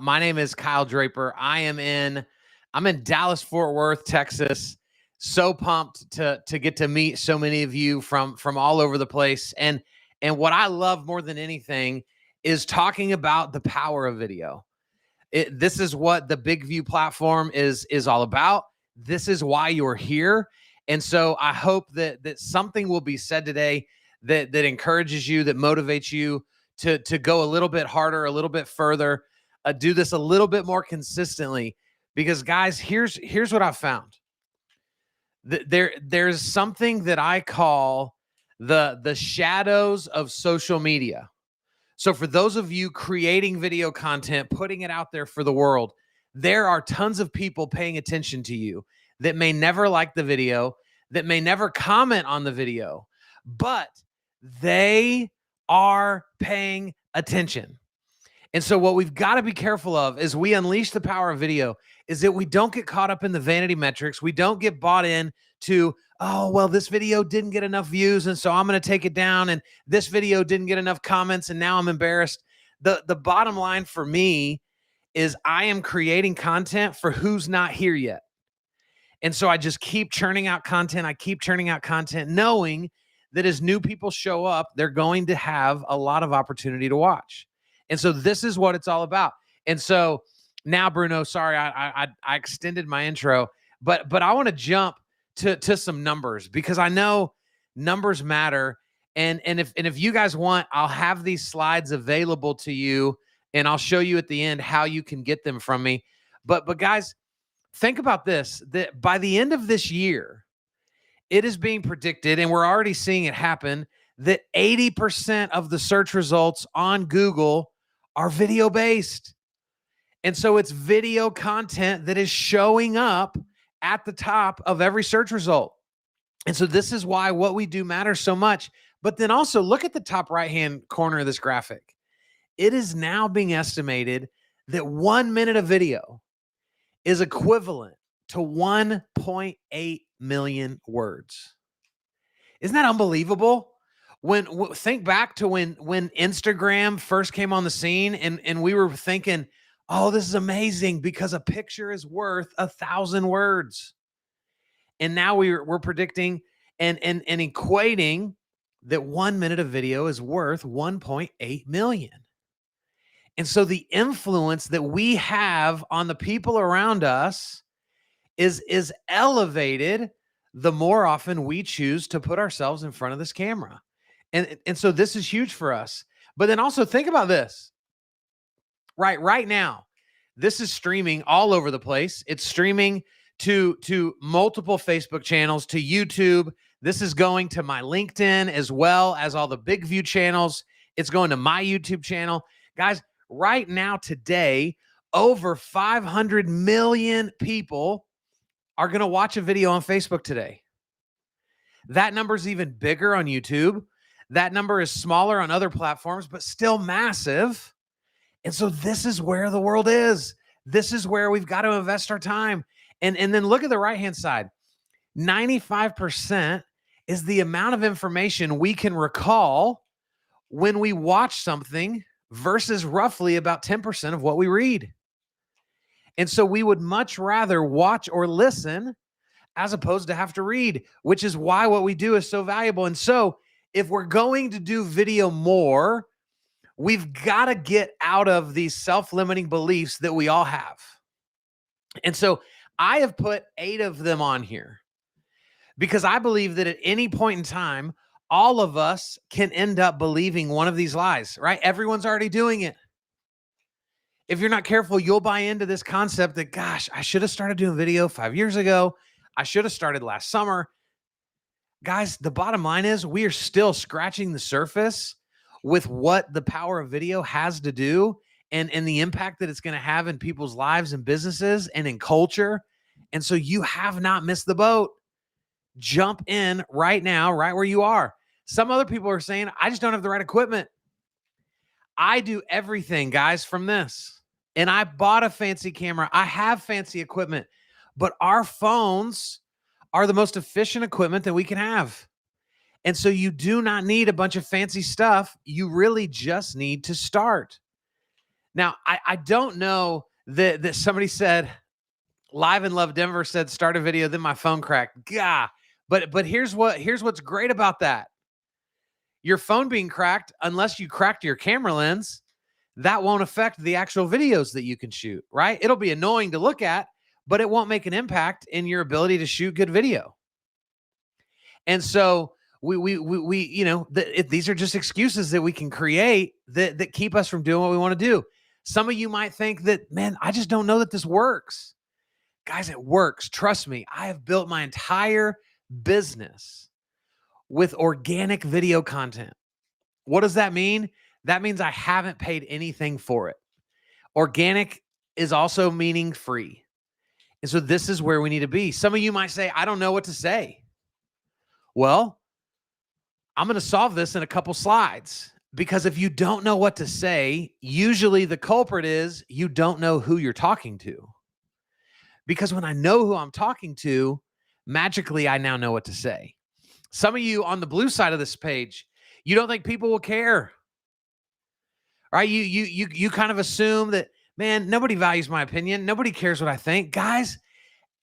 My name is Kyle Draper. I'm in Dallas, Fort Worth, Texas. So pumped to get to meet so many of you from all over the place. And what I love more than anything is talking about the power of video. This is what the Big View platform is all about. This is why you're here. And so I hope that something will be said today that encourages you, that motivates you to go a little bit harder, a little bit further, do this a little bit more consistently. Because guys, here's what I found. There's something that I call the shadows of social media. So for those of you creating video content, putting it out there for the world, there are tons of people paying attention to you that may never like the video, that may never comment on the video, but they are paying attention. And so what we've got to be careful of as we unleash the power of video is that we don't get caught up in the vanity metrics. We don't get bought in to, oh, well, this video didn't get enough views, and so I'm going to take it down. And this video didn't get enough comments, and now I'm embarrassed. The bottom line for me is I am creating content for who's not here yet. And so I just keep churning out content. I keep churning out content, knowing that as new people show up, they're going to have a lot of opportunity to watch. And so this is what it's all about. And so now, Bruno, sorry, I extended my intro, but I want to jump to some numbers because I know numbers matter. And if you guys want, I'll have these slides available to you, and I'll show you at the end how you can get them from me. But guys, think about this, that by the end of this year, it is being predicted, and we're already seeing it happen, that 80% of the search results on Google are video-based. And so it's video content that is showing up at the top of every search result. And so this is why what we do matters so much. But then also look at the top right-hand corner of this graphic. It is now being estimated that 1 minute of video is equivalent to 1.8 million words. Isn't that unbelievable? Think back to when Instagram first came on the scene and we were thinking, oh, this is amazing because a picture is worth 1,000 words. And now we're predicting and equating that 1 minute of video is worth 1.8 million. And so the influence that we have on the people around us is elevated the more often we choose to put ourselves in front of this camera. And so this is huge for us. But then also think about this. Right now, this is streaming all over the place. It's streaming to multiple Facebook channels, to YouTube. This is going to my LinkedIn as well as all the Big View channels. It's going to my YouTube channel. Guys, right now, today, over 500 million people are going to watch a video on Facebook today. That number is even bigger on YouTube. That number is smaller on other platforms, but still massive. And so this is where the world is. This is where we've got to invest our time. And then look at the right-hand side. 95% is the amount of information we can recall when we watch something versus roughly about 10% of what we read. And so we would much rather watch or listen as opposed to have to read, which is why what we do is so valuable. And so if we're going to do video more, we've got to get out of these self-limiting beliefs that we all have. And so I have put 8 of them on here because I believe that at any point in time, all of us can end up believing one of these lies, right? Everyone's already doing it. If you're not careful, you'll buy into this concept that, gosh, I should have started doing video 5 years ago. I should have started last summer. Guys, the bottom line is we are still scratching the surface with what the power of video has to do and the impact that it's going to have in people's lives and businesses and in culture. And so you have not missed the boat. Jump in right now, right where you are. Some other people are saying, I just don't have the right equipment. I do everything, guys, from this. And I bought a fancy camera. I have fancy equipment. But our phones are the most efficient equipment that we can have. And so you do not need a bunch of fancy stuff. You really just need to start. Now, I don't know that somebody said, Live and Love Denver said, start a video, then my phone cracked. Gah. But here's what's great about that. Your phone being cracked, unless you cracked your camera lens, that won't affect the actual videos that you can shoot, right? It'll be annoying to look at, but it won't make an impact in your ability to shoot good video. And so we you know, these are just excuses that we can create that keep us from doing what we want to do. Some of you might think that, man, I just don't know that this works. Guys, it works. Trust me. I have built my entire business with organic video content. What does that mean? That means I haven't paid anything for it. Organic is also meaning free. And so this is where we need to be. Some of you might say, I don't know what to say. Well, I'm going to solve this in a couple slides, because if you don't know what to say, usually the culprit is you don't know who you're talking to. Because when I know who I'm talking to, magically I now know what to say. Some of you on the blue side of this page, you don't think people will care. Right? You kind of assume that, man, nobody values my opinion. Nobody cares what I think. Guys,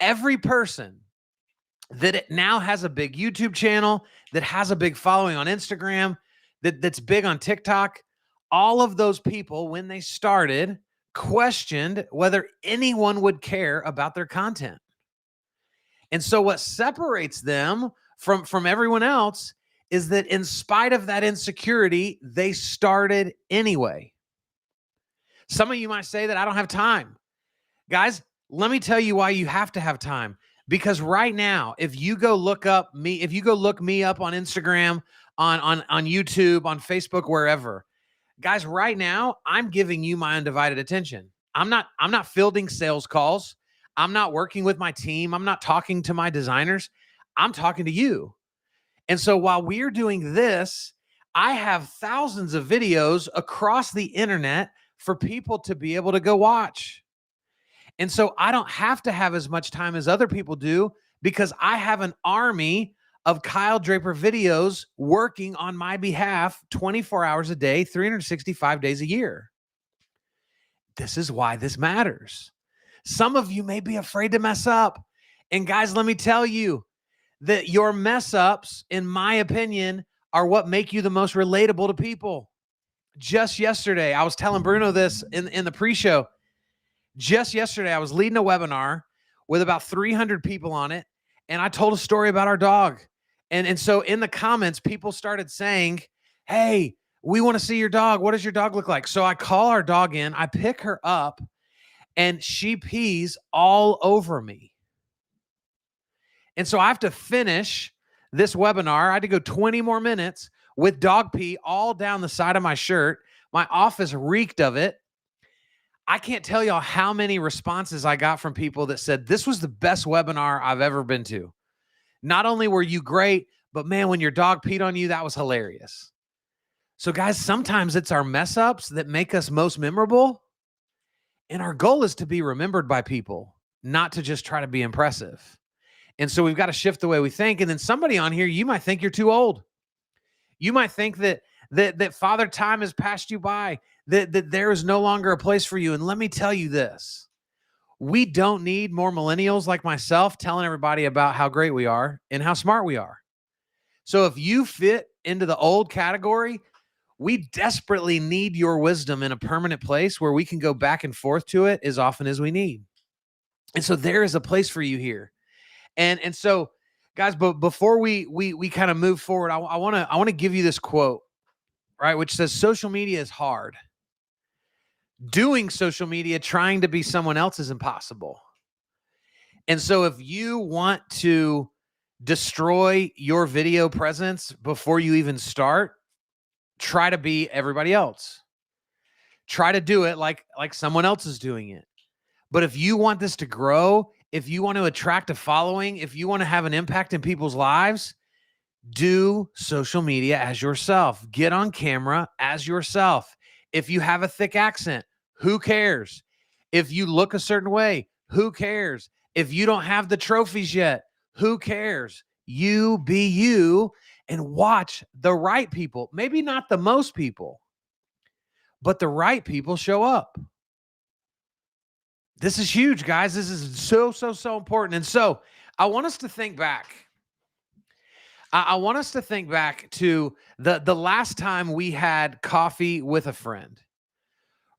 every person that now has a big YouTube channel, that has a big following on Instagram, that's big on TikTok, all of those people, when they started, questioned whether anyone would care about their content. And so what separates them from everyone else is that in spite of that insecurity, they started anyway. Some of you might say that I don't have time. Guys, let me tell you why you have to have time. Because right now, if you go look me up on Instagram, on YouTube, on Facebook, wherever, guys, right now, I'm giving you my undivided attention. I'm not fielding sales calls. I'm not working with my team. I'm not talking to my designers. I'm talking to you. And so while we're doing this, I have thousands of videos across the internet for people to be able to go watch. And so I don't have to have as much time as other people do, because I have an army of Kyle Draper videos working on my behalf 24 hours a day, 365 days a year. This is why this matters. Some of you may be afraid to mess up. And guys, let me tell you that your mess ups, in my opinion, are what make you the most relatable to people. Just yesterday, I was telling Bruno this in the pre-show. Just yesterday, I was leading a webinar with about 300 people on it, and I told a story about our dog. And so in the comments, people started saying, hey, we want to see your dog. What does your dog look like? So I call our dog in, I pick her up, and she pees all over me. And so I have to finish this webinar. I had to go 20 more minutes with dog pee all down the side of my shirt. My office reeked of it. I can't tell y'all how many responses I got from people that said, this was the best webinar I've ever been to. Not only were you great, but man, when your dog peed on you, that was hilarious. So guys, sometimes it's our mess ups that make us most memorable. And our goal is to be remembered by people, not to just try to be impressive. And so we've got to shift the way we think. And then somebody on here, you might think you're too old. You might think that Father Time has passed you by, that there is no longer a place for you. And let me tell you this. We don't need more millennials like myself telling everybody about how great we are and how smart we are. So if you fit into the old category, we desperately need your wisdom in a permanent place where we can go back and forth to it as often as we need. And so there is a place for you here. And so, guys, but before we kind of move forward, I want to give you this quote, right, which says social media is hard. Doing social media, trying to be someone else, is impossible. And so if you want to destroy your video presence before you even start, try to be everybody else. Try to do it like someone else is doing it. But if you want this to grow, if you want to attract a following, if you want to have an impact in people's lives, do social media as yourself. Get on camera as yourself. If you have a thick accent, who cares? If you look a certain way, who cares? If you don't have the trophies yet, who cares? You be you and watch the right people. Maybe not the most people, but the right people show up. This is huge, guys. This is so important. And so I want us to think back. I want us to think back to the last time we had coffee with a friend,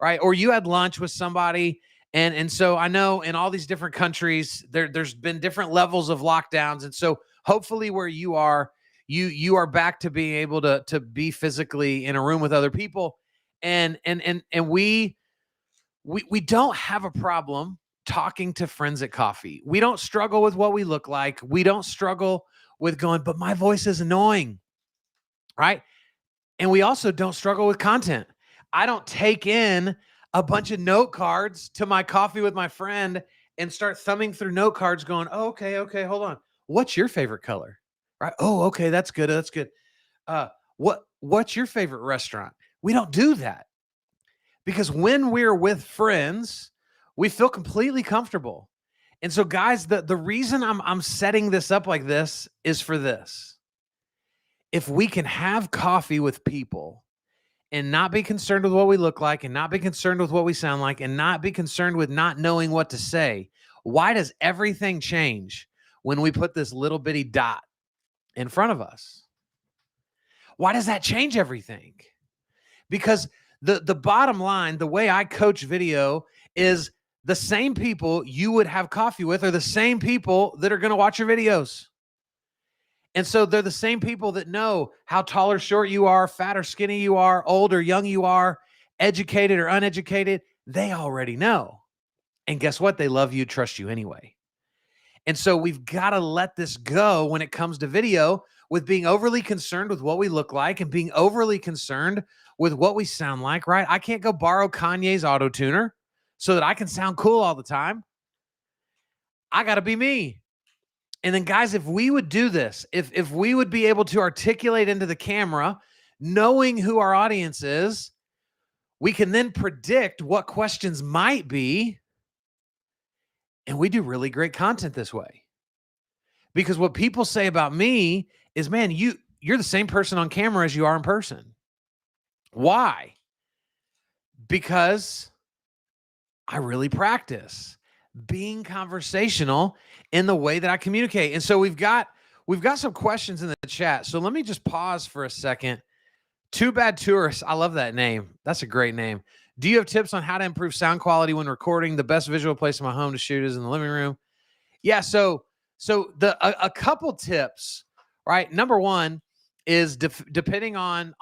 right? Or you had lunch with somebody. And so I know in all these different countries, there's been different levels of lockdowns. And so hopefully where you are, you are back to being able to be physically in a room with other people. And we don't have a problem talking to friends at coffee. We don't struggle with what we look like. We don't struggle with going, but my voice is annoying, right? And we also don't struggle with content. I don't take in a bunch of note cards to my coffee with my friend and start thumbing through note cards going, oh, okay, hold on. What's your favorite color? Right? Oh, okay, that's good. That's good. What's your favorite restaurant? We don't do that. Because when we're with friends, we feel completely comfortable. And so, guys, the reason I'm setting this up like this is for this. If we can have coffee with people and not be concerned with what we look like and not be concerned with what we sound like and not be concerned with not knowing what to say, why does everything change when we put this little bitty dot in front of us? Why does that change everything? Because the bottom line, the way I coach video is the same people you would have coffee with are the same people that are going to watch your videos. And so they're the same people that know how tall or short you are, fat or skinny you are, old or young you are, educated or uneducated. They already know. And guess what? They love you, trust you anyway. And so we've got to let this go when it comes to video, with being overly concerned with what we look like and being overly concerned with what we sound like, right? I can't go borrow Kanye's auto tuner so that I can sound cool all the time. I got to be me. And then, guys, if we would do this, if we would be able to articulate into the camera, knowing who our audience is, we can then predict what questions might be. And we do really great content this way. Because what people say about me is, man, you're the same person on camera as you are in person. Why? Because I really practice being conversational in the way that I communicate. And so we've got some questions in the chat. So let me just pause for a second. Too Bad Tourists. I love that name. That's a great name. Do you have tips on how to improve sound quality when recording? The best visual place in my home to shoot is in the living room. Yeah. So a couple tips, right? Number one is depending on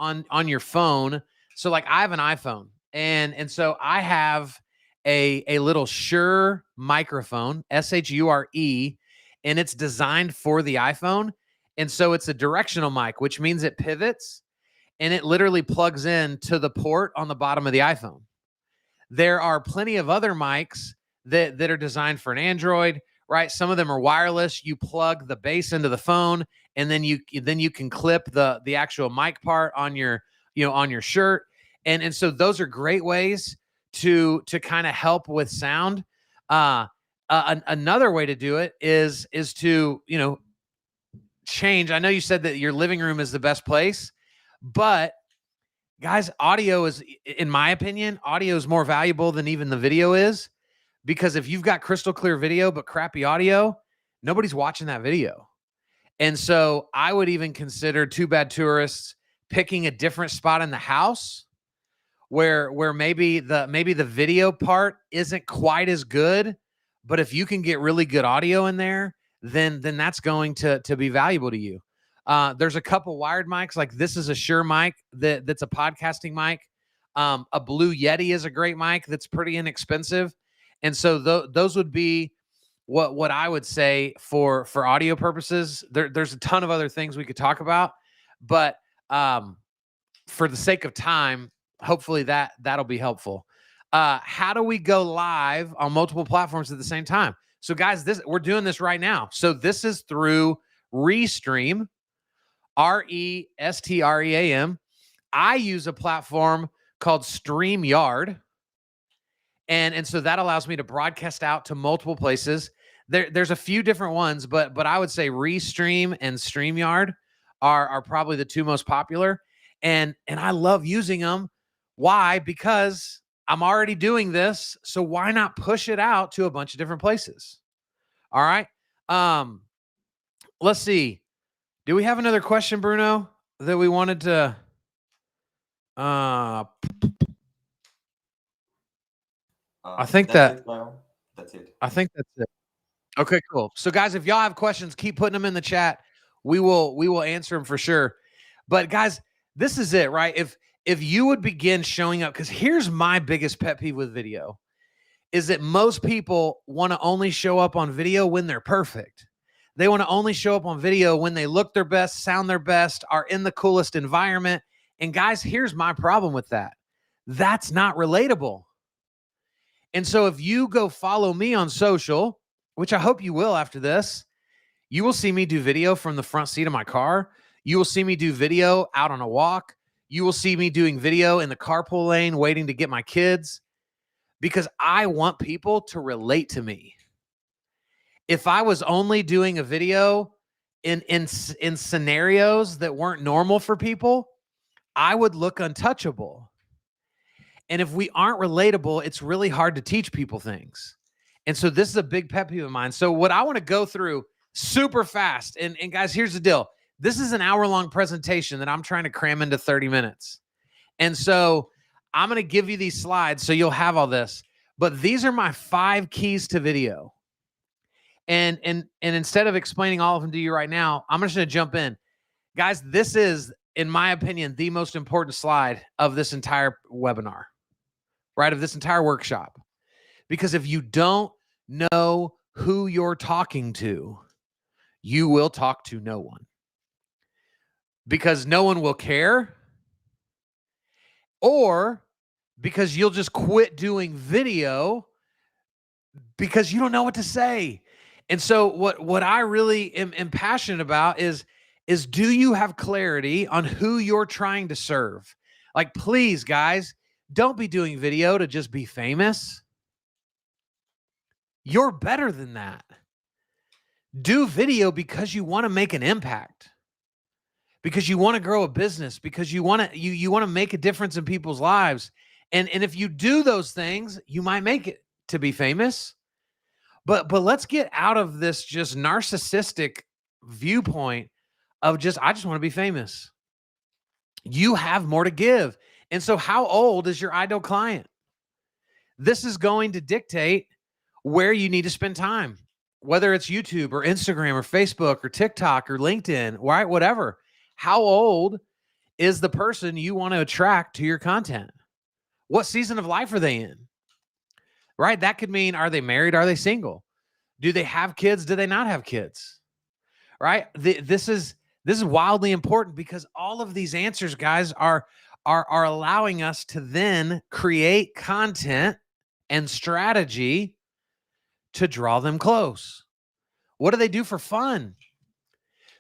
your phone. So like I have an iPhone and so I have a little Shure microphone, Shure, and it's designed for the iPhone. And so it's a directional mic, which means it pivots and it literally plugs in to the port on the bottom of the iPhone. There are plenty of other mics that are designed for an Android, right? Some of them are wireless. You plug the bass into the phone, and then you can clip the actual mic part on your on your shirt. And so those are great ways to kind of help with sound. Another way to do it is to change. I know you said that your living room is the best place, but guys, audio is, in my opinion, audio is more valuable than even the video is, because if you've got crystal clear video but crappy audio, nobody's watching that video. And so I would even consider Too Bad Tourists picking a different spot in the house where maybe the video part isn't quite as good, but if you can get really good audio in there, then that's going to be valuable to you. There's a couple wired mics, like this is a Shure mic that's a podcasting mic. A Blue Yeti is a great mic that's pretty inexpensive. And so those would be what I would say for audio purposes. There's a ton of other things we could talk about, but for the sake of time, hopefully that'll be helpful. How do we go live on multiple platforms at the same time? So guys, we're doing this right now. So this is through Restream, Restream. I use a platform called StreamYard. And so that allows me to broadcast out to multiple places. There's a few different ones, but I would say Restream and StreamYard are probably the two most popular. And I love using them Why? Because I'm already doing this. So why not push it out to a bunch of different places? All right. Let's see. Do we have another question, Bruno, that we wanted to I think that's it. I think that's it. Okay, cool. So guys, if y'all have questions, keep putting them in the chat. We will answer them for sure. But guys, this is it, right? If you would begin showing up, because here's my biggest pet peeve with video, is that most people want to only show up on video when they're perfect. They want to only show up on video when they look their best, sound their best, are in the coolest environment. And guys, here's my problem with that. That's not relatable. And so if you go follow me on social, which I hope you will after this, you will see me do video from the front seat of my car. You will see me do video out on a walk. You will see me doing video in the carpool lane waiting to get my kids, because I want people to relate to me. If I was only doing a video in scenarios that weren't normal for people, I would look untouchable. And if we aren't relatable, it's really hard to teach people things. And so this is a big pet peeve of mine. So what I want to go through super fast, and guys, here's the deal. This is an hour-long presentation that I'm trying to cram into 30 minutes. And so I'm going to give you these slides so you'll have all this. But these are my 5 keys to video. And instead of explaining all of them to you right now, I'm just going to jump in. Guys, this is, in my opinion, the most important slide of this entire webinar, right? Of this entire workshop. Because if you don't know who you're talking to, you will talk to no one. Because no one will care, or because you'll just quit doing video because you don't know what to say. And so what I really am passionate about is do you have clarity on who you're trying to serve? Like, please, guys, don't be doing video to just be famous. You're better than that. Do video because you want to make an impact, because you want to grow a business, because you want to make a difference in people's lives. And if you do those things, you might make it to be famous. But let's get out of this just narcissistic viewpoint of I just want to be famous. You have more to give. And so how old is your ideal client? This is going to dictate where you need to spend time, whether it's YouTube or Instagram or Facebook or TikTok or LinkedIn, right? Whatever. How old is the person you want to attract to your content? What season of life are they in? Right? That could mean, are they married? Are they single? Do they have kids? Do they not have kids? Right? This is wildly important, because all of these answers, guys, are allowing us to then create content and strategy to draw them close. What do they do for fun?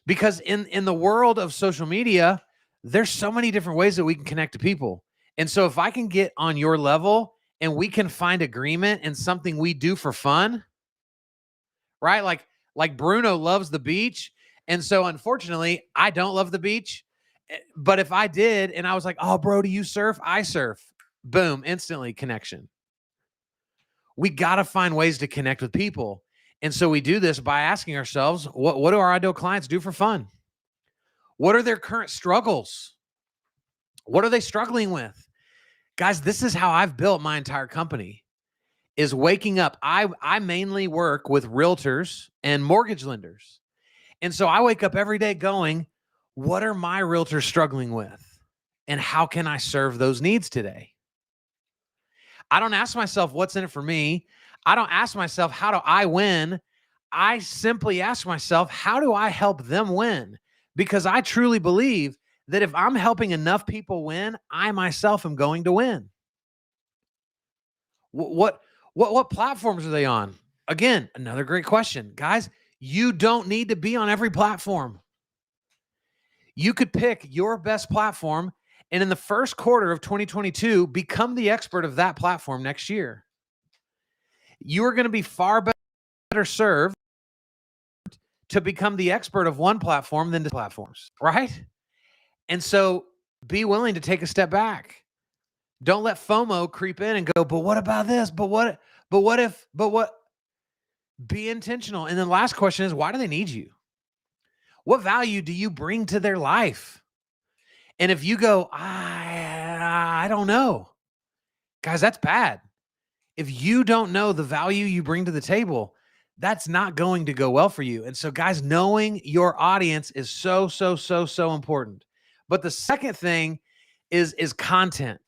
Because in the world of social media, there's so many different ways that we can connect to people. And so if I can get on your level and we can find agreement in something we do for fun, right? Like Bruno loves the beach. And so unfortunately, I don't love the beach. But if I did, and I was like, oh, bro, do you surf? I surf. Boom, instantly connection. We got to find ways to connect with people. And so we do this by asking ourselves, what do our ideal clients do for fun? What are their current struggles? What are they struggling with? Guys, this is how I've built my entire company, is waking up. I mainly work with realtors and mortgage lenders. And so I wake up every day going, what are my realtors struggling with? And how can I serve those needs today? I don't ask myself, what's in it for me? I don't ask myself, how do I win? I simply ask myself, how do I help them win? Because I truly believe that if I'm helping enough people win, I myself am going to win. What platforms are they on? Again, another great question. Guys, you don't need to be on every platform. You could pick your best platform, and in the first quarter of 2022, become the expert of that platform next year. You are going to be far better served to become the expert of one platform than the platforms, right? And so be willing to take a step back. Don't let FOMO creep in and go, but what about this? But what if, but what? Be intentional. And then last question is, why do they need you? What value do you bring to their life? And if you go, I don't know, guys, that's bad. If you don't know the value you bring to the table, that's not going to go well for you. And so, guys, knowing your audience is so, so, so, so important. But the second thing is content.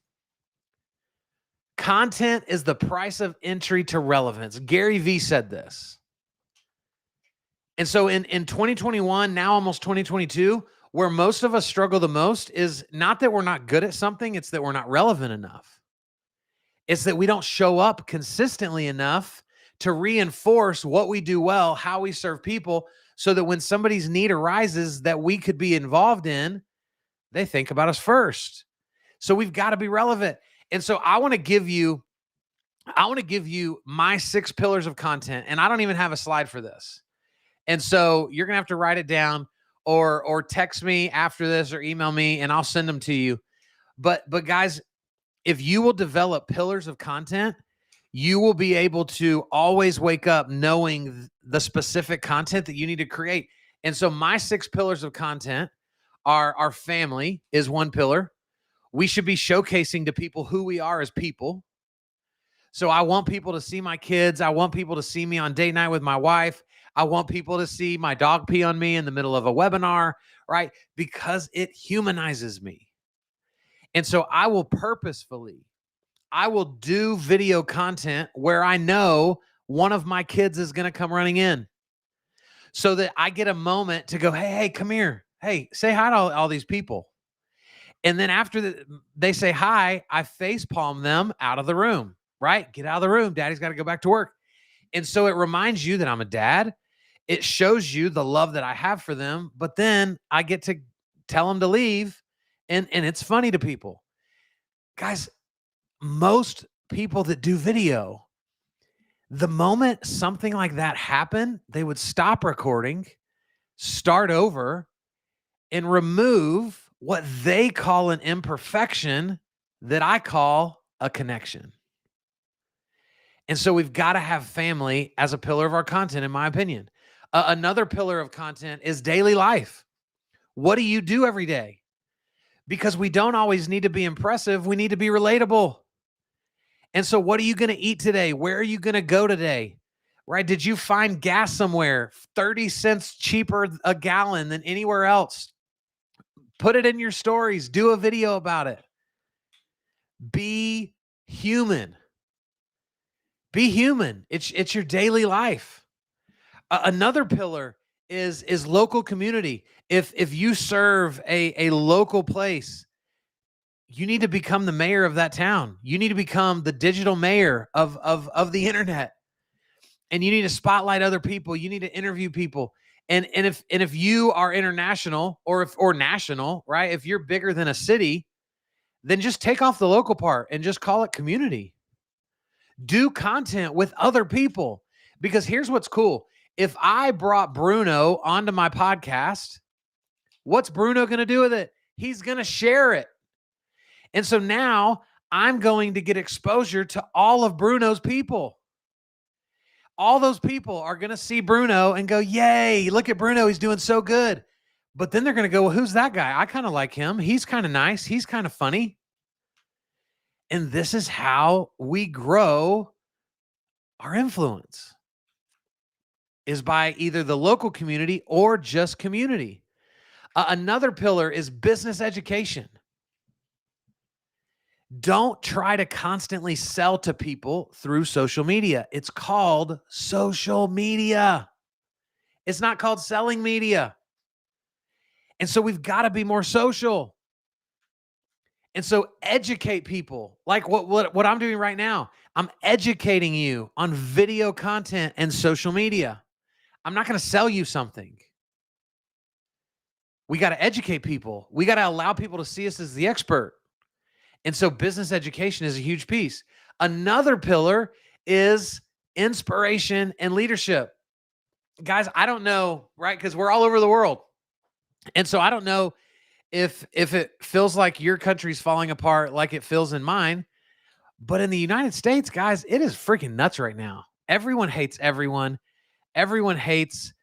Content is the price of entry to relevance. Gary Vee said this. And so in 2021, now almost 2022, where most of us struggle the most is not that we're not good at something, it's that we're not relevant enough. It's that we don't show up consistently enough to reinforce what we do well, how we serve people, so that when somebody's need arises that we could be involved in, they think about us first. So we've got to be relevant. And so I want to give you my 6 pillars of content, and I don't even have a slide for this. And so you're going to have to write it down or text me after this or email me and I'll send them to you. But guys, if you will develop pillars of content, you will be able to always wake up knowing the specific content that you need to create. And so my 6 pillars of content are our family is one pillar. We should be showcasing to people who we are as people. So I want people to see my kids. I want people to see me on date night with my wife. I want people to see my dog pee on me in the middle of a webinar, right? Because it humanizes me. And so I will do video content where I know one of my kids is going to come running in so that I get a moment to go, hey, come here. Hey, say hi to all these people. And then after they say hi, I face palm them out of the room, right? Get out of the room. Daddy's got to go back to work. And so it reminds you that I'm a dad. It shows you the love that I have for them, but then I get to tell them to leave, and it's funny to people. Guys, most people that do video, the moment something like that happened, they would stop recording, start over, and remove what they call an imperfection that I call a connection. And so we've got to have family as a pillar of our content, in my opinion. Another pillar of content is daily life. What do you do every day? Because we don't always need to be impressive. We need to be relatable. And so what are you going to eat today? Where are you going to go today? Right? Did you find gas somewhere 30 cents cheaper a gallon than anywhere else? Put it in your stories. Do a video about it. Be human. Be human. It's your daily life. Another pillar is local community. If you serve a local place, you need to become the mayor of that town. You need to become the digital mayor of the internet. And you need to spotlight other people. You need to interview people. And if you are international or national, right? If you're bigger than a city, then just take off the local part and just call it community. Do content with other people. Because here's what's cool. If I brought Bruno onto my podcast, what's Bruno going to do with it? He's going to share it. And so now I'm going to get exposure to all of Bruno's people. All those people are going to see Bruno and go, yay, look at Bruno. He's doing so good. But then they're going to go, well, who's that guy? I kind of like him. He's kind of nice. He's kind of funny. And this is how we grow our influence. Is by either the local community or just community. Another pillar is business education. Don't try to constantly sell to people through social media. It's called social media. It's not called selling media. And so we've got to be more social. And so educate people like what I'm doing right now. I'm educating you on video content and social media. I'm not going to sell you something. We got to educate people. We got to allow people to see us as the expert. And so business education is a huge piece. Another pillar is inspiration and leadership. Guys, I don't know, right? Because we're all over the world. And so I don't know if it feels like your country's falling apart like it feels in mine. But in the United States, guys, it is freaking nuts right now. Everyone hates everyone. Everyone hates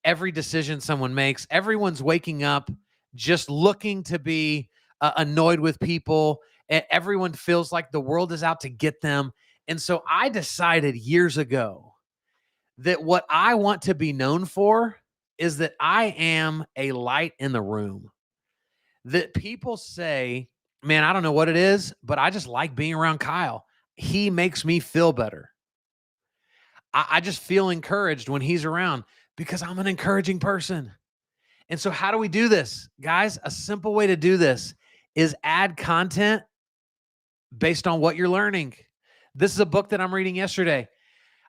every decision someone makes. Everyone's waking up just looking to be annoyed with people. Everyone feels like the world is out to get them. And so I decided years ago that what I want to be known for is that I am a light in the room. That people say, man, I don't know what it is, but I just like being around Kyle. He makes me feel better. I just feel encouraged when he's around because I'm an encouraging person. And so, how do we do this? Guys, a simple way to do this is add content based on what you're learning. This is a book that I'm reading yesterday.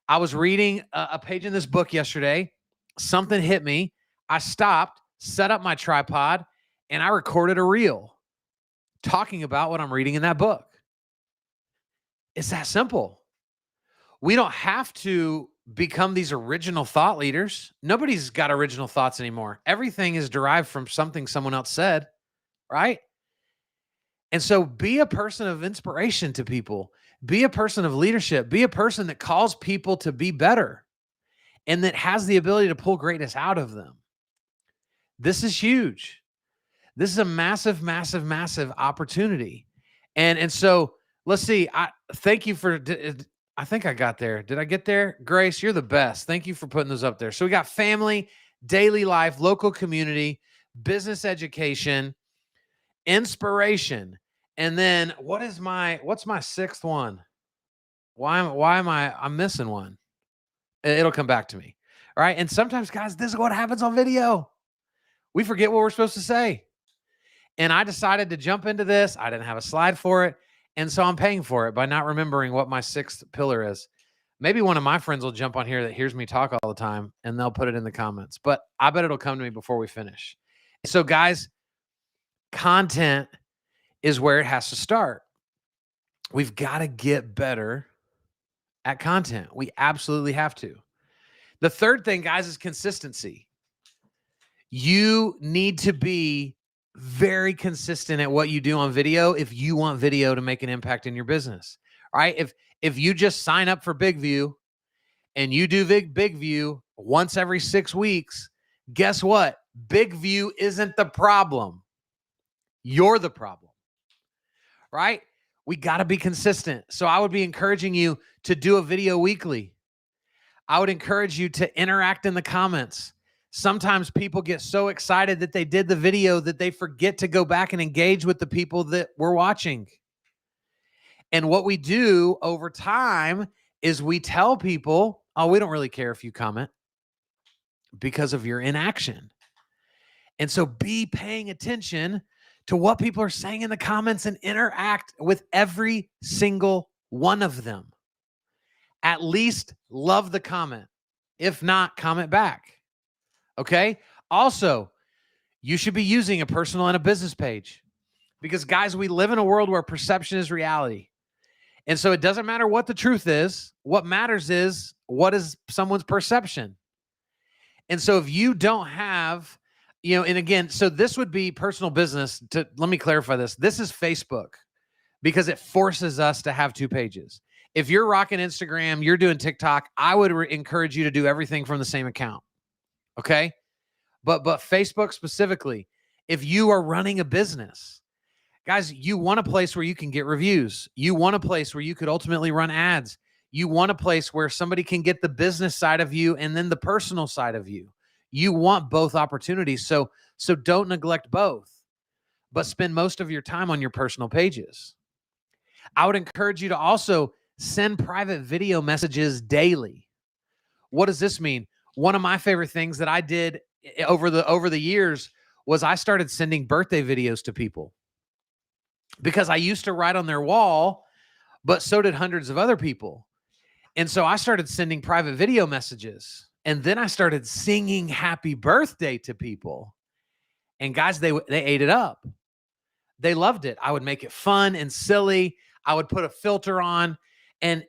I was reading a page in this book yesterday. Something hit me. I stopped, set up my tripod, and I recorded a reel talking about what I'm reading in that book. It's that simple. We don't have to become these original thought leaders. Nobody's got original thoughts anymore. Everything is derived from something someone else said, right? And so be a person of inspiration to people. Be a person of leadership. Be a person that calls people to be better and that has the ability to pull greatness out of them. This is huge. This is a massive, massive, massive opportunity. And so let's see. Thank you for, I think I got there. Did I get there? Grace, you're the best. Thank you for putting those up there. So we got family, daily life, local community, business education, inspiration. And then what's my sixth one? I'm missing one. It'll come back to me. All right. And sometimes, guys, this is what happens on video. We forget what we're supposed to say. And I decided to jump into this. I didn't have a slide for it. And so I'm paying for it by not remembering what my sixth pillar is. Maybe one of my friends will jump on here that hears me talk all the time and they'll put it in the comments. But I bet it'll come to me before we finish. So, guys, content is where it has to start. We've got to get better at content. We absolutely have to. The third thing, guys, is consistency. You need to be very consistent at what you do on video if you want video to make an impact in your business. All right. If you just sign up for Big View and you do Big View once every 6 weeks, guess what? Big View isn't the problem. You're the problem. Right? We got to be consistent. So I would be encouraging you to do a video weekly. I would encourage you to interact in the comments. Sometimes people get so excited that they did the video that they forget to go back and engage with the people that we're watching. And what we do over time is we tell people, oh, we don't really care if you comment because of your inaction. And so be paying attention to what people are saying in the comments and interact with every single one of them. At least love the comment. If not, comment back. Okay? Also, you should be using a personal and a business page because, guys, we live in a world where perception is reality. And so it doesn't matter what the truth is. What matters is what is someone's perception. And so if you don't have, and again, so this would be personal business. Let me clarify this. This is Facebook because it forces us to have 2 pages. If you're rocking Instagram, you're doing TikTok, I would encourage you to do everything from the same account. Okay? But Facebook specifically, if you are running a business, guys, you want a place where you can get reviews. You want a place where you could ultimately run ads. You want a place where somebody can get the business side of you and then the personal side of you. You want both opportunities. So don't neglect both, but spend most of your time on your personal pages. I would encourage you to also send private video messages daily. What does this mean? One of my favorite things that I did over the years was I started sending birthday videos to people because I used to write on their wall, but so did hundreds of other people. And so I started sending private video messages, and then I started singing happy birthday to people. And guys, they ate it up. They loved it. I would make it fun and silly. I would put a filter on, and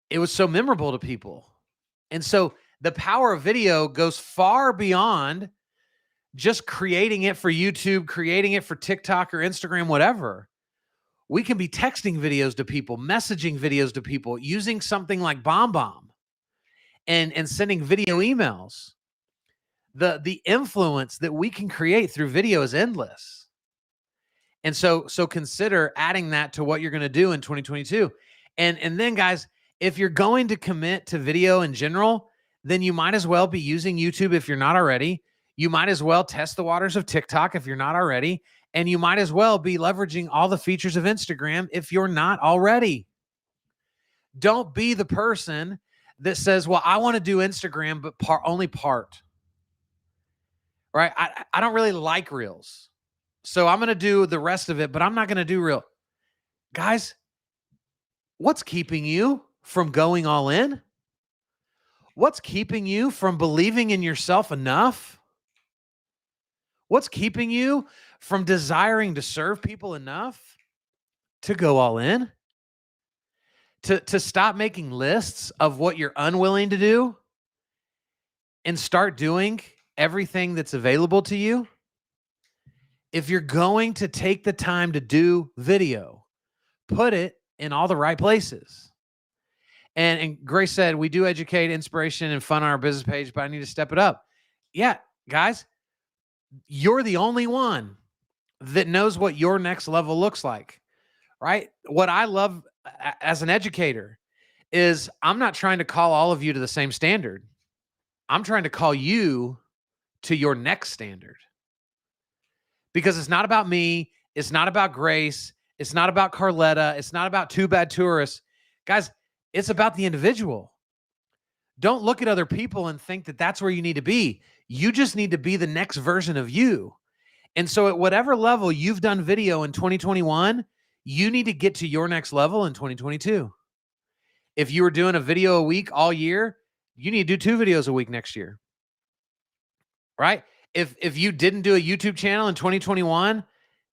it was so memorable to people. And so the power of video goes far beyond just creating it for YouTube, creating it for TikTok or Instagram, whatever. We can be texting videos to people, messaging videos to people, using something like BombBomb and sending video emails. The influence that we can create through video is endless. And so consider adding that to what you're going to do in 2022. And then guys, if you're going to commit to video in general, then you might as well be using YouTube if you're not already. You might as well test the waters of TikTok if you're not already. And you might as well be leveraging all the features of Instagram if you're not already. Don't be the person that says, well, I want to do Instagram, but only part. Right? I don't really like Reels. So I'm going to do the rest of it, but I'm not going to do Reel. Guys, what's keeping you from going all in? What's keeping you from believing in yourself enough? What's keeping you from desiring to serve people enough to go all in? To stop making lists of what you're unwilling to do and start doing everything that's available to you? If you're going to take the time to do video, put it in all the right places. And Grace said, we do educate, inspiration, and fun on our business page, but I need to step it up. Yeah, guys, you're the only one that knows what your next level looks like, right? What I love as an educator is I'm not trying to call all of you to the same standard. I'm trying to call you to your next standard. Because it's not about me. It's not about Grace. It's not about Carletta. It's not about Two Bad Tourists. Guys, it's about the individual. Don't look at other people and think that that's where you need to be. You just need to be the next version of you. And so at whatever level you've done video in 2021, you need to get to your next level in 2022. If you were doing a video a week all year, you need to do 2 videos a week next year. Right? If you didn't do a YouTube channel in 2021,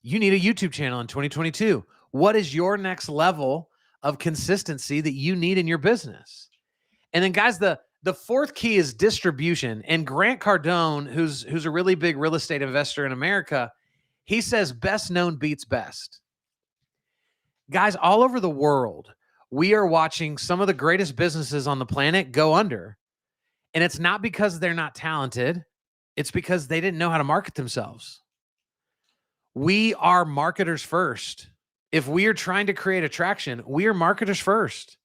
you need a YouTube channel in 2022. What is your next level of consistency that you need in your business? And then guys, the fourth key is distribution. And Grant Cardone, who's a really big real estate investor in America, he says best known beats best. Guys, all over the world, we are watching some of the greatest businesses on the planet go under. And it's not because they're not talented. It's because they didn't know how to market themselves. We are marketers first. If we are trying to create attraction, we are marketers first.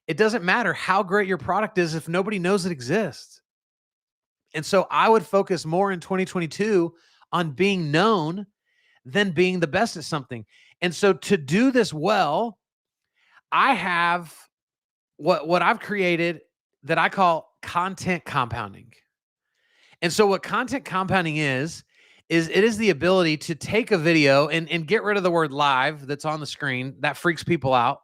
It doesn't matter how great your product is if nobody knows it exists. And so I would focus more in 2022 on being known than being the best at something. And so to do this well, I have what I've created that I call content compounding. And so what content compounding is it is the ability to take a video and get rid of the word live that's on the screen. That freaks people out,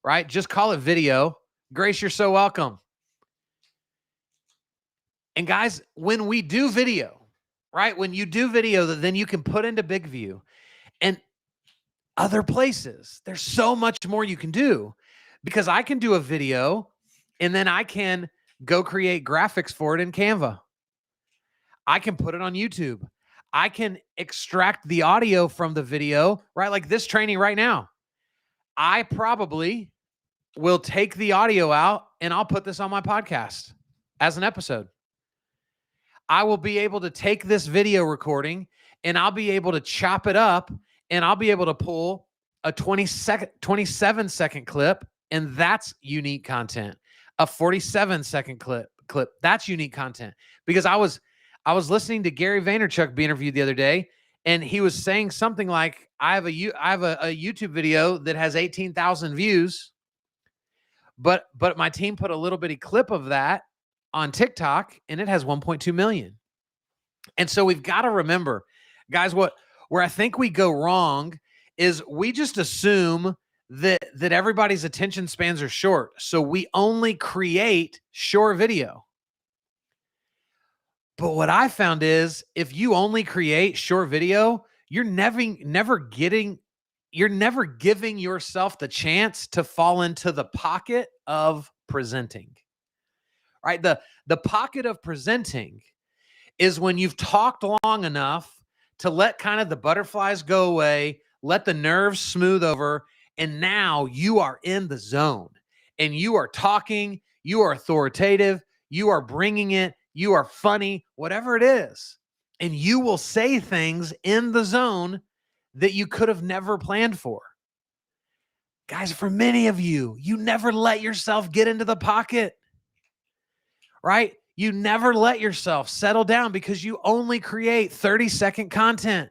right? Just call it video. Grace, you're so welcome. And guys, when we do video, right? When you do video that then you can put into Big View and other places, there's so much more you can do because I can do a video and then I can go create graphics for it in Canva. I can put it on YouTube. I can extract the audio from the video, right? Like this training right now. I probably will take the audio out and I'll put this on my podcast as an episode. I will be able to take this video recording and I'll be able to chop it up and I'll be able to pull a 27-second clip, and that's unique content. A 47-second clip, that's unique content. Because I was listening to Gary Vaynerchuk be interviewed the other day, and he was saying something like, I have a YouTube video that has 18,000 views, but my team put a little bitty clip of that on TikTok, and it has 1.2 million. And so we've got to remember, guys, where I think we go wrong is we just assume that everybody's attention spans are short. So we only create short video. But what I found is if you only create short video, you're never giving yourself the chance to fall into the pocket of presenting. Right? The pocket of presenting is when you've talked long enough to let kind of the butterflies go away, let the nerves smooth over, and now you are in the zone and you are talking, you are authoritative, you are bringing it, you are funny, whatever it is. And you will say things in the zone that you could have never planned for. Guys, for many of you, you never let yourself get into the pocket, right? You never let yourself settle down because you only create 30-second content.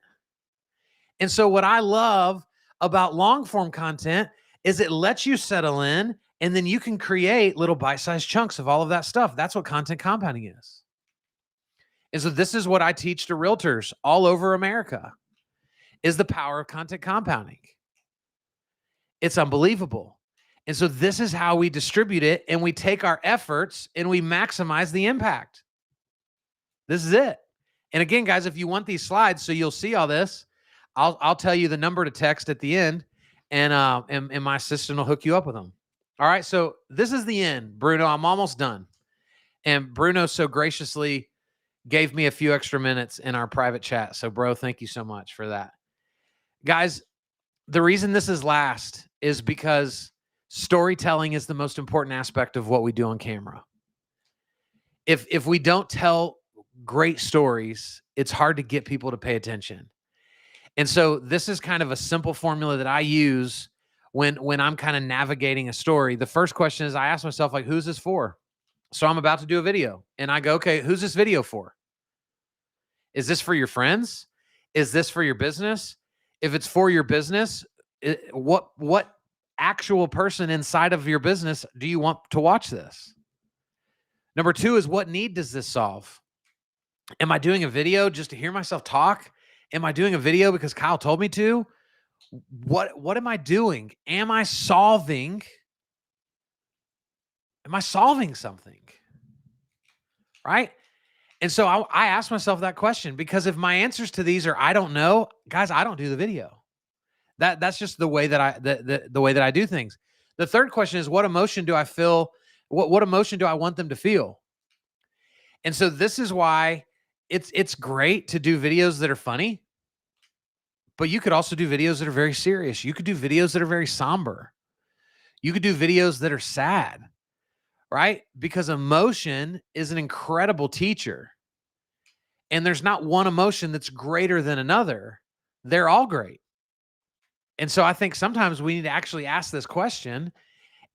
And so what I love about long form content is it lets you settle in, and then you can create little bite-sized chunks of all of that stuff. That's what content compounding is. And so this is what I teach to realtors all over America, is the power of content compounding. It's unbelievable. And so this is how we distribute it, and we take our efforts and we maximize the impact. This is it. And again, guys, if you want these slides so you'll see all this, I'll tell you the number to text at the end, and my assistant will hook you up with them. All right, so this is the end, Bruno. I'm almost done. And Bruno so graciously gave me a few extra minutes in our private chat. So, bro, thank you so much for that. Guys, the reason this is last is because storytelling is the most important aspect of what we do on camera. If we don't tell great stories, it's hard to get people to pay attention. And so this is kind of a simple formula that I use when I'm kind of navigating a story. The first question is, I ask myself, like, who's this for? So I'm about to do a video and I go, okay, who's this video for? Is this for your friends? Is this for your business? If it's for your business, what actual person inside of your business do you want to watch this? Number two is, what need does this solve? Am I doing a video just to hear myself talk? Am I doing a video because Kyle told me to? What am I doing? Am I solving something? Right? And so I ask myself that question, because if my answers to these are I don't know, guys, I don't do the video. That's just the way that the way that I do things. The third question is, what emotion do I feel? What emotion do I want them to feel? And so this is why it's great to do videos that are funny, but you could also do videos that are very serious. You could do videos that are very somber. You could do videos that are sad, right? Because emotion is an incredible teacher. And there's not one emotion that's greater than another. They're all great. And so I think sometimes we need to actually ask this question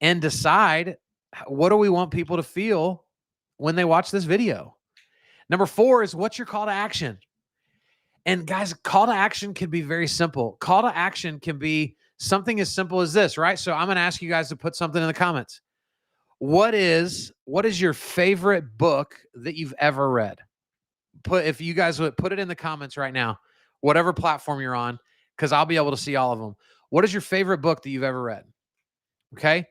and decide, what do we want people to feel when they watch this video? Number 4 is, what's your call to action? And guys, call to action can be very simple. Call to action can be something as simple as this, right? So I'm going to ask you guys to put something in the comments. What is your favorite book that you've ever read? If you guys would put it in the comments right now, whatever platform you're on, because I'll be able to see all of them. What is your favorite book that you've ever read? Okay.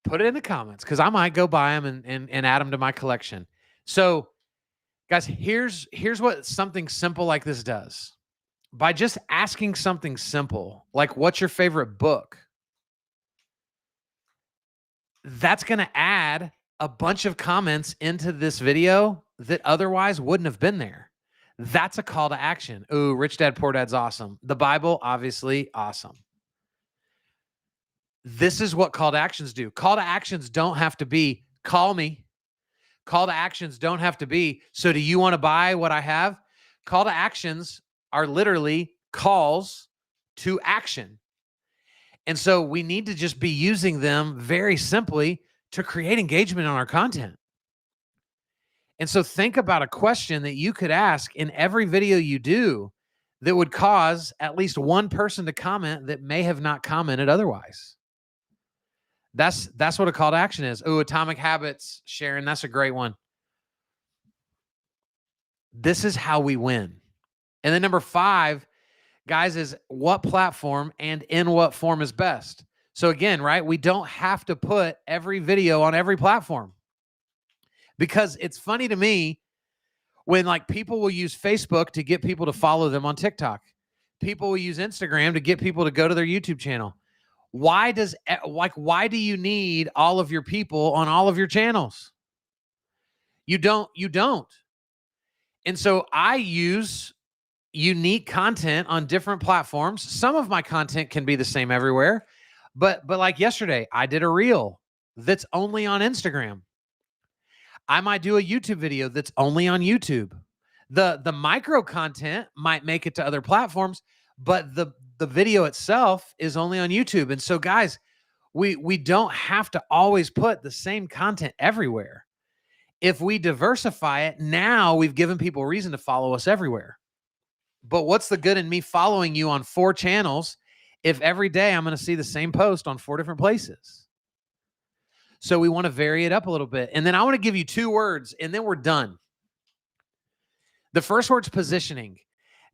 Put it in the comments, because I might go buy them and add them to my collection. So guys, here's what something simple like this does. By just asking something simple, like, what's your favorite book? That's going to add a bunch of comments into this video that otherwise wouldn't have been there. That's a call to action. Ooh, Rich Dad, Poor Dad's awesome. The Bible, obviously, awesome. This is what call to actions do. Call to actions don't have to be, call me. Call to actions don't have to be, so do you want to buy what I have? Call to actions are literally calls to action. And so we need to just be using them very simply to create engagement on our content. And so think about a question that you could ask in every video you do that would cause at least one person to comment that may have not commented otherwise. That's what a call to action is. Oh, Atomic Habits, Sharon, that's a great one. This is how we win. And then number 5, guys, is what platform and in what form is best. So again, right, we don't have to put every video on every platform, because it's funny to me when, like, people will use Facebook to get people to follow them on TikTok. People will use Instagram to get people to go to their YouTube channel. Why do you need all of your people on all of your channels? You don't. And so I use unique content on different platforms. Some of my content can be the same everywhere, but like yesterday, I did a reel that's only on Instagram. I might do a YouTube video that's only on YouTube. The micro content might make it to other platforms, but the video itself is only on YouTube. And so guys, we don't have to always put the same content everywhere. If we diversify it, now we've given people reason to follow us everywhere. But what's the good in me following you on 4 channels if every day I'm going to see the same post on 4 different places? So we want to vary it up a little bit. And then I want to give you 2 words, and then we're done. The first word's positioning.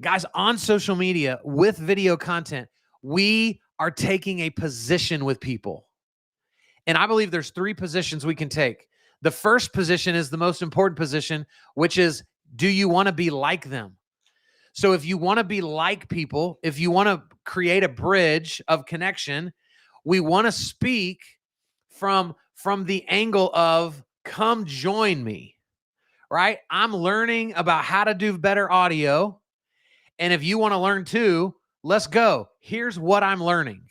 Guys, on social media with video content, we are taking a position with people. And I believe there's 3 positions we can take. The first position is the most important position, which is, do you want to be like them? So if you want to be like people, if you want to create a bridge of connection, we want to speak from the angle of, come join me, right? I'm learning about how to do better audio. And if you want to learn too, let's go. Here's what I'm learning,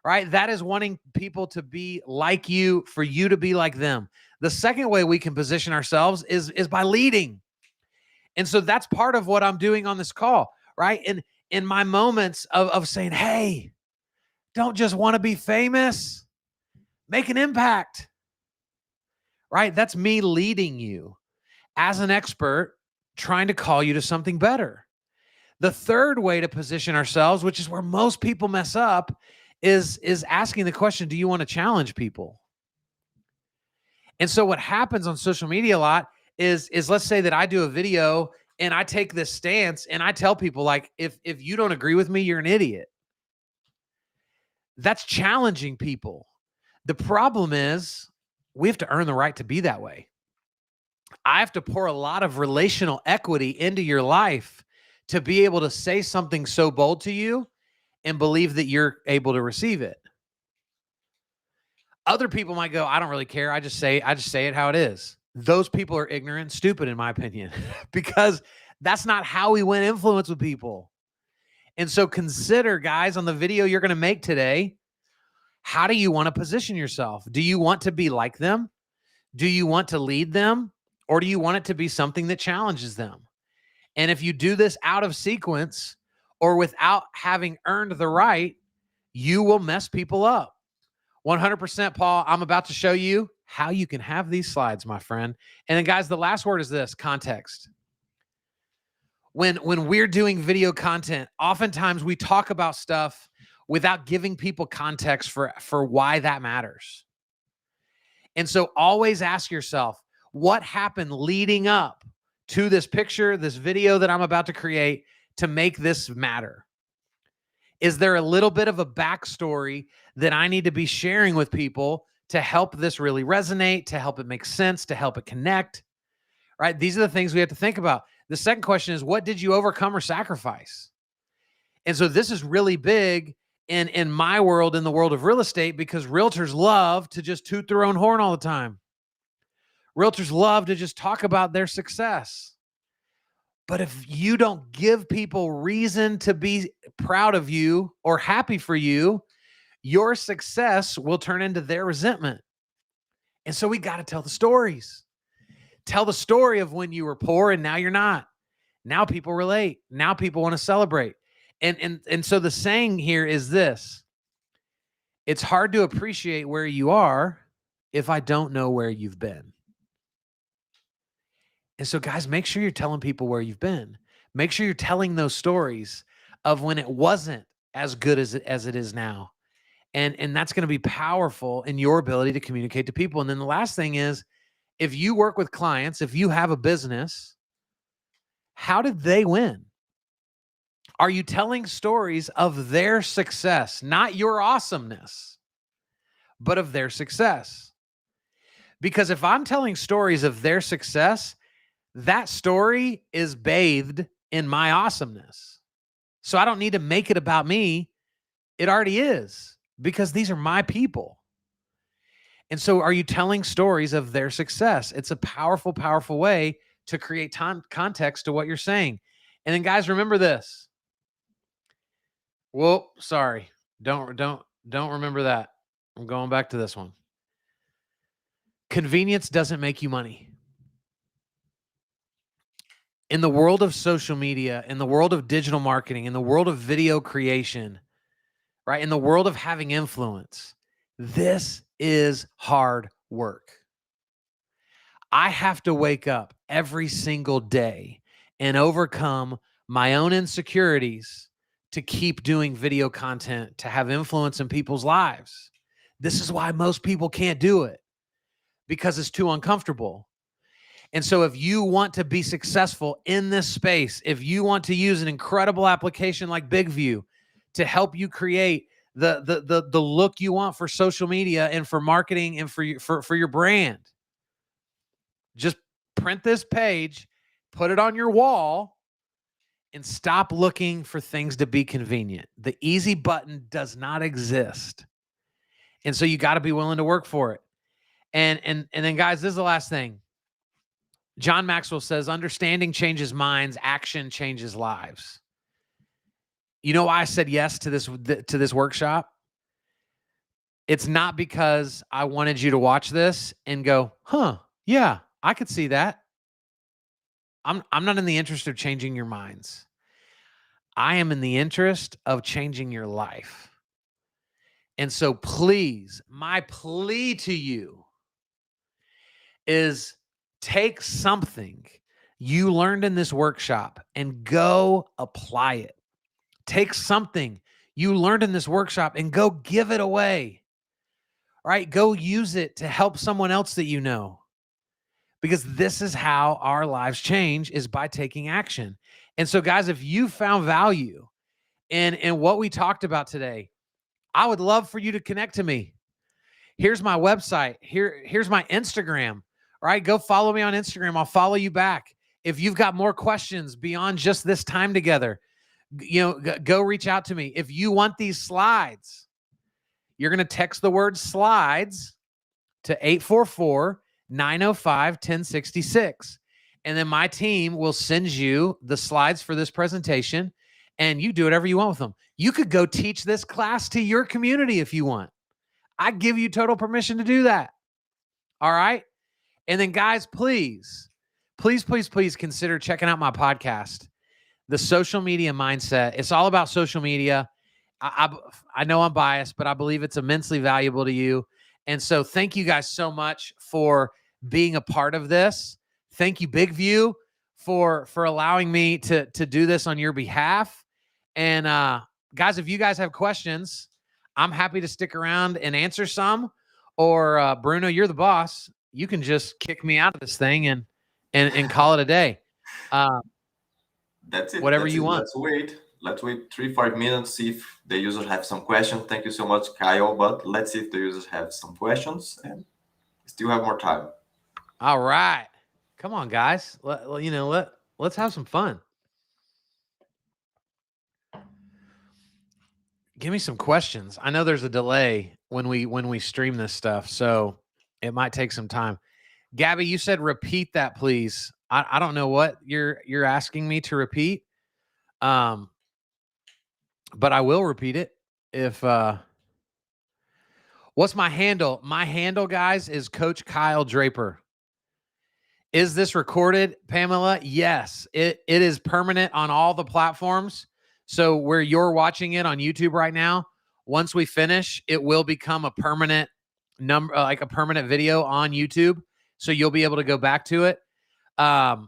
right? That is wanting people to be like you, for you to be like them. The second way we can position ourselves is by leading. And so that's part of what I'm doing on this call, right? And in my moments of saying, hey, don't just want to be famous, make an impact, right? That's me leading you as an expert, trying to call you to something better. The third way to position ourselves, which is where most people mess up, is asking the question, do you want to challenge people? And so what happens on social media a lot is let's say that I do a video and I take this stance and I tell people, like, if you don't agree with me, you're an idiot. That's challenging people. The problem is we have to earn the right to be that way. I have to pour a lot of relational equity into your life to be able to say something so bold to you and believe that you're able to receive it. Other people might go, I don't really care. I just say it how it is. Those people are ignorant and stupid, in my opinion, because that's not how we win influence with people. And so consider, guys, on the video you're going to make today, how do you want to position yourself? Do you want to be like them? Do you want to lead them? Or do you want it to be something that challenges them? And if you do this out of sequence or without having earned the right, you will mess people up. 100%, Paul. I'm about to show you how you can have these slides, my friend. And then, guys, the last word is this: context. When we're doing video content, oftentimes we talk about stuff without giving people context for why that matters. And so always ask yourself, what happened leading up to this picture, this video that I'm about to create to make this matter? Is there a little bit of a backstory that I need to be sharing with people to help this really resonate, to help it make sense, to help it connect, right? These are the things we have to think about. The second question is, what did you overcome or sacrifice? And so this is really big in my world, in the world of real estate, because realtors love to just toot their own horn all the time. Realtors love to just talk about their success. But if you don't give people reason to be proud of you or happy for you, your success will turn into their resentment. And so we got to tell the stories. Tell the story of when you were poor and now you're not. Now people relate. Now people want to celebrate. And so the saying here is this: it's hard to appreciate where you are if I don't know where you've been. And so, guys, make sure you're telling people where you've been. Make sure you're telling those stories of when it wasn't as good as it is now. And that's going to be powerful in your ability to communicate to people. And then the last thing is, if you work with clients, if you have a business, how did they win? Are you telling stories of their success, not your awesomeness, but of their success? Because if I'm telling stories of their success, that story is bathed in my awesomeness. So I don't need to make it about me. It already is, because these are my people. And so are you telling stories of their success? It's a powerful, powerful way to create context to what you're saying. And then guys, remember this. Whoa, sorry. Don't remember that. I'm going back to this one. Convenience doesn't make you money. In the world of social media, in the world of digital marketing, in the world of video creation, right? In the world of having influence, this is hard work. I have to wake up every single day and overcome my own insecurities to keep doing video content, to have influence in people's lives. This is why most people can't do it, because it's too uncomfortable. And so if you want to be successful in this space, if you want to use an incredible application like BigView to help you create the look you want for social media and for marketing and for your brand, just print this page, put it on your wall, and stop looking for things to be convenient. The easy button does not exist. And so you got to be willing to work for it. And then guys, this is the last thing. John Maxwell says, understanding changes minds, action changes lives. You know why I said yes to this workshop? It's not because I wanted you to watch this and go, huh, yeah, I could see that. I'm not in the interest of changing your minds. I am in the interest of changing your life. And so please, my plea to you is take something you learned in this workshop and go apply it. Take something you learned in this workshop and go give it away. Right? Go use it to help someone else that you know. Because this is how our lives change, is by taking action. And so guys, if you found value in what we talked about today, I would love for you to connect to me. Here's my website. Here's my Instagram. All right, go follow me on Instagram. I'll follow you back. If you've got more questions beyond just this time together, go reach out to me. If you want these slides, you're going to text the word slides to 844-905-1066. And then my team will send you the slides for this presentation, and you do whatever you want with them. You could go teach this class to your community if you want. I give you total permission to do that. All right. And then guys, please consider checking out my podcast, The Social Media Mindset. It's all about social media. I know I'm biased, but I believe it's immensely valuable to you. And so thank you guys so much for being a part of this. Thank you, BigView, for allowing me to do this on your behalf. And guys, if you guys have questions, I'm happy to stick around and answer some. Or Bruno, you're the boss. You can just kick me out of this thing and call it a day. That's it. Whatever you want. Let's wait 3-5 minutes, see if the users have some questions. Thank you so much, Kyle. But let's see if the users have some questions, and still have more time. All right. Come on, guys. Let's have some fun. Give me some questions. I know there's a delay when we stream this stuff, so it might take some time. Gabby, you said repeat that, please. I don't know what you're asking me to repeat. But I will repeat it if what's my handle? My handle, guys, is Coach Kyle Draper. Is this recorded, Pamela? Yes, it is permanent on all the platforms. So where you're watching it on YouTube right now, once we finish, it will become a permanent number, like a permanent video on YouTube. So you'll be able to go back to it. The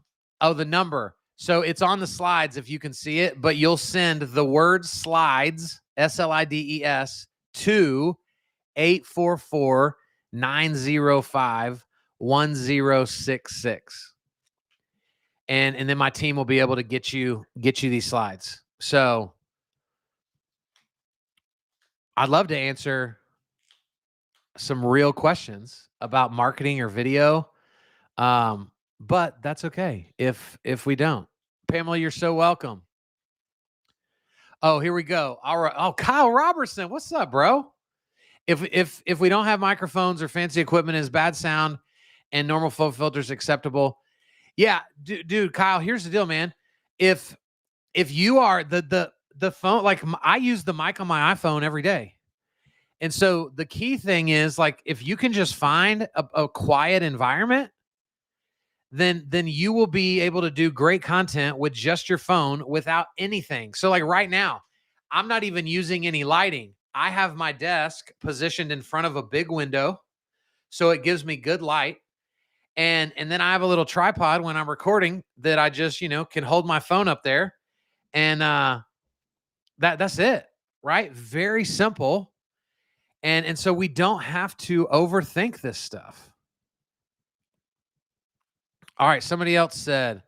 number. So it's on the slides if you can see it, but you'll send the word slides, SLIDES, to 844-905-1066. And then my team will be able to get you these slides. So I'd love to answer some real questions about marketing or video. But that's okay if we don't. Pamela, you're so welcome. Oh, here we go. All right. Oh, Kyle Robertson, what's up, bro? If we don't have microphones or fancy equipment, is bad sound and normal phone filters acceptable? Yeah, dude, Kyle, here's the deal, man. If you are the phone, like I use the mic on my iPhone every day. And so the key thing is, like, if you can just find a quiet environment, then you will be able to do great content with just your phone without anything. So like right now, I'm not even using any lighting. I have my desk positioned in front of a big window, so it gives me good light. And then I have a little tripod when I'm recording that I just, can hold my phone up there, and that's it, right? Very simple. And so we don't have to overthink this stuff. All right, somebody else said,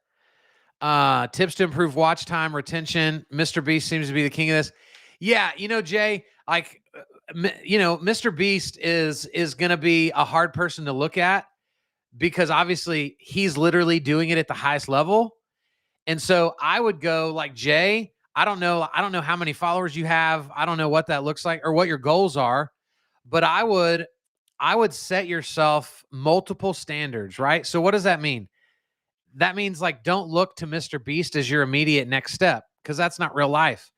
tips to improve watch time retention. Mr. Beast seems to be the king of this. Yeah, Jay, like, Mr. Beast is going to be a hard person to look at because obviously he's literally doing it at the highest level. And so I would go like, Jay, I don't know how many followers you have. I don't know what that looks like or what your goals are, but I would set yourself multiple standards, right? So what does that mean? That means, like, don't look to Mr. Beast as your immediate next step, because that's not real life.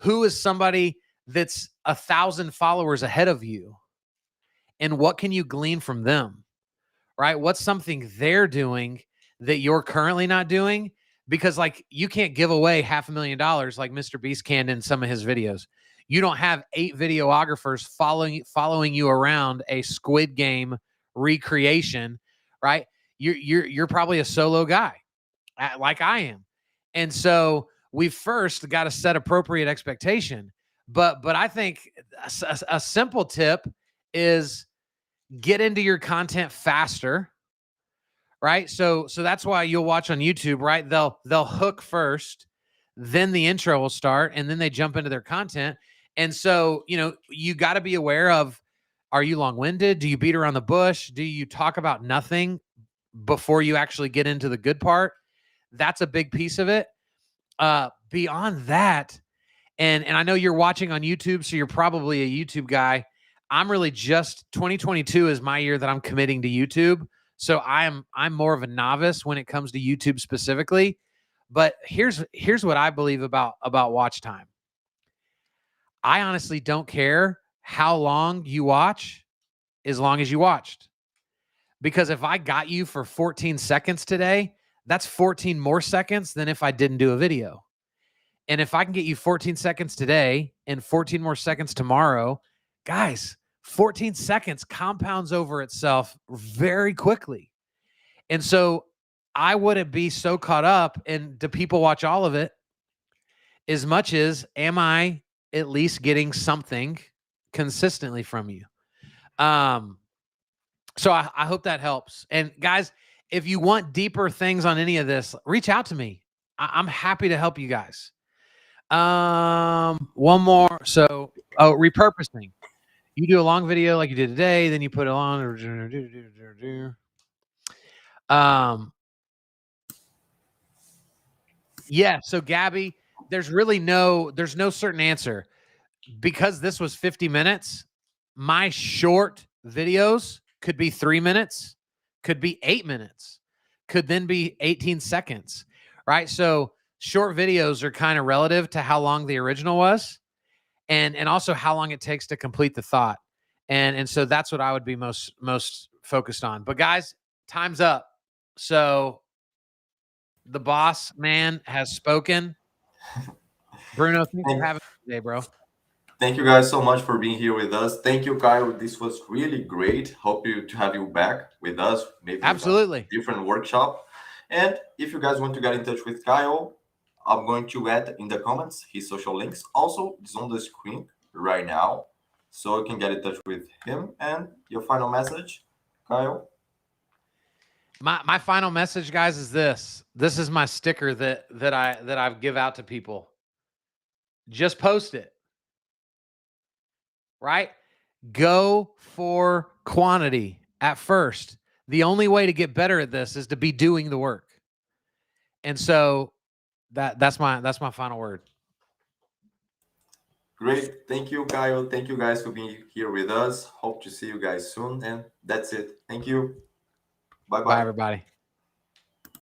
Who is somebody that's 1,000 followers ahead of you? And what can you glean from them, right? What's something they're doing that you're currently not doing? Because, like, you can't give away $500,000 like Mr. Beast can in some of his videos. You don't have 8 videographers following you around a Squid Game recreation, right? You're probably a solo guy, like I am. And so we first got to set appropriate expectation. But I think a simple tip is get into your content faster, right? So that's why you'll watch on YouTube, right? They'll hook first, then the intro will start, and then they jump into their content. And so, you got to be aware of, are you long-winded? Do you beat around the bush? Do you talk about nothing before you actually get into the good part? That's a big piece of it. Beyond that, and I know you're watching on YouTube, so you're probably a YouTube guy. I'm really just 2022 is my year that I'm committing to YouTube. So I'm more of a novice when it comes to YouTube specifically. But here's what I believe about watch time. I honestly don't care how long you watch, as long as you watched. Because if I got you for 14 seconds today, that's 14 more seconds than if I didn't do a video. And if I can get you 14 seconds today and 14 more seconds tomorrow, guys, 14 seconds compounds over itself very quickly. And so I wouldn't be so caught up in, do people watch all of it, as much as, am I at least getting something consistently from you? So I hope that helps. And guys, if you want deeper things on any of this, reach out to me. I'm happy to help you guys. One more. So, repurposing. You do a long video like you did today, then you put it on. Yeah. So Gabby, there's no certain answer, because this was 50 minutes. My short videos could be 3 minutes, could be 8 minutes, could then be 18 seconds, right? So short videos are kind of relative to how long the original was, and also how long it takes to complete the thought. And so that's what I would be most focused on. But guys, time's up. So the boss man has spoken. Bruno, thanks for having me today, bro. Thank you guys so much for being here with us. Thank you, Kyle. This was really great. Hope to have you back with us, maybe Absolutely. with a different workshop. And if you guys want to get in touch with Kyle, I'm going to add in the comments his social links. Also, it's on the screen right now, so you can get in touch with him. And your final message, Kyle? My final message, guys, is this. This is my sticker that I give out to people. Just post it. Right? Go for quantity at first. The only way to get better at this is to be doing the work. And so that's my final word. Great. Thank you, Kyle. Thank you guys for being here with us. Hope to see you guys soon. And that's it. Thank you. Bye-bye. Bye, everybody.